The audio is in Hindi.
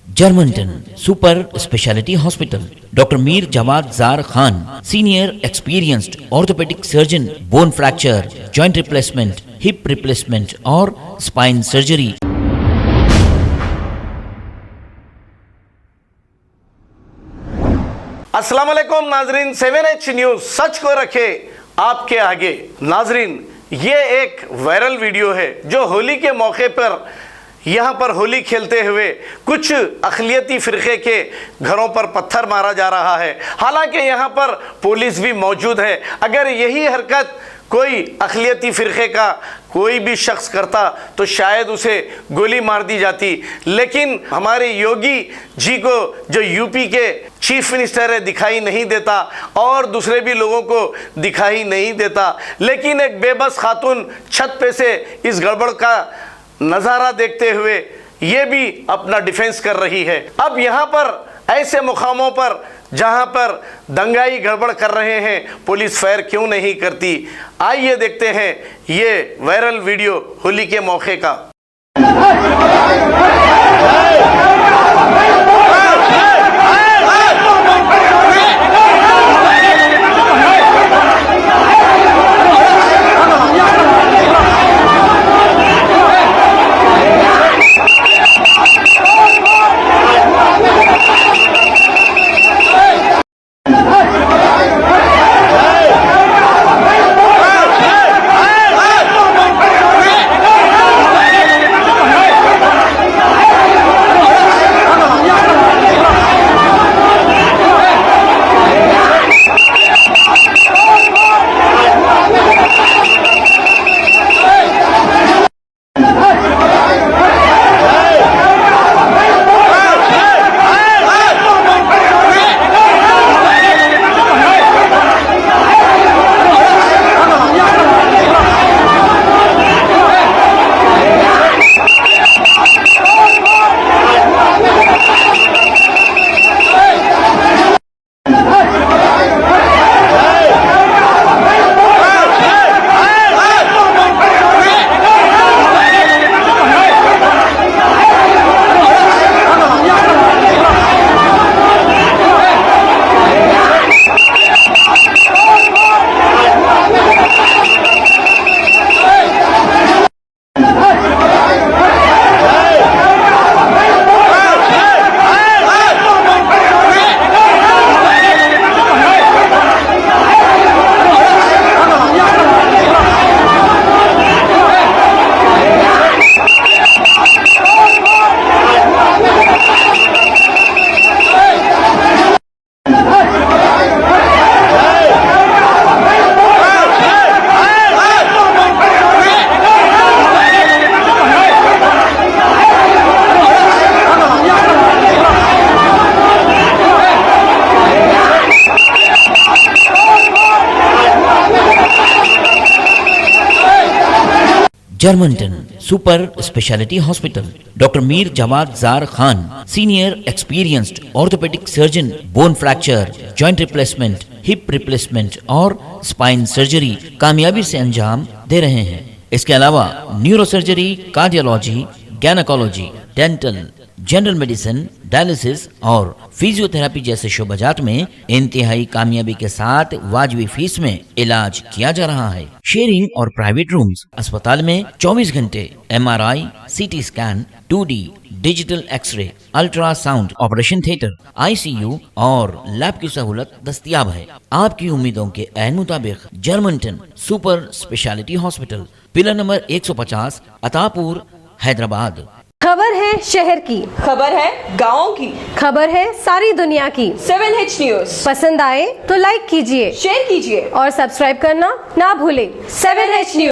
Germanton super speciality hospital, doctor Mir Jawad Jar Khan, senior experienced orthopaedic surgeon, bone fracture, joint replacement, hip replacement और स्पाइन सर्जरी। अस्सलाम वालेकुम नाजरीन, 7H न्यूज सच को रखे आपके आगे। नाजरीन, ये एक वायरल वीडियो है जो होली के मौके पर यहाँ पर होली खेलते हुए कुछ अक़लियती फ़िरक़े के घरों पर पत्थर मारा जा रहा है। हालांकि यहाँ पर पुलिस भी मौजूद है। अगर यही हरकत कोई अक़लियती फ़िरक़े का कोई भी शख्स करता तो शायद उसे गोली मार दी जाती, लेकिन हमारे योगी जी को जो यूपी के चीफ मिनिस्टर है दिखाई नहीं देता और दूसरे भी लोगों को दिखाई नहीं देता। लेकिन एक बेबस खातून छत पे से इस गड़बड़ का नज़ारा देखते हुए ये भी अपना डिफेंस कर रही है। अब यहाँ पर ऐसे मुकामों पर जहाँ पर दंगाई गड़बड़ कर रहे हैं, पुलिस फायर क्यों नहीं करती? आइए देखते हैं ये वायरल वीडियो होली के मौके का। Germanten super speciality hospital, doctor Mir Jawad Jar Khan, senior experienced orthopaedic surgeon, bone fracture, joint replacement, hip replacement और स्पाइन सर्जरी कामयाबी से अंजाम दे रहे हैं। इसके अलावा neuro surgery, cardiology, gynaecology, dental, general medicine, dialysis और फिजियोथेरेपी जैसे शोबाजात में इंतहाई कामयाबी के साथ वाजिबी फीस में इलाज किया जा रहा है। शेयरिंग और प्राइवेट रूम्स, अस्पताल में 24 घंटे MRI, CT scan, 2D digital x-ray, ultrasound, operation theatre, ICU और लैब की सहूलत दस्तयाब है। आपकी उम्मीदों के ऐन मुताबिक Germanten super speciality hospital, pillar number 150, Attapur, Hyderabad. खबर है शहर की, खबर है गाँव की, खबर है सारी दुनिया की। 7H न्यूज पसंद आए तो लाइक कीजिए, शेयर कीजिए और सब्सक्राइब करना ना भूलें। 7H news.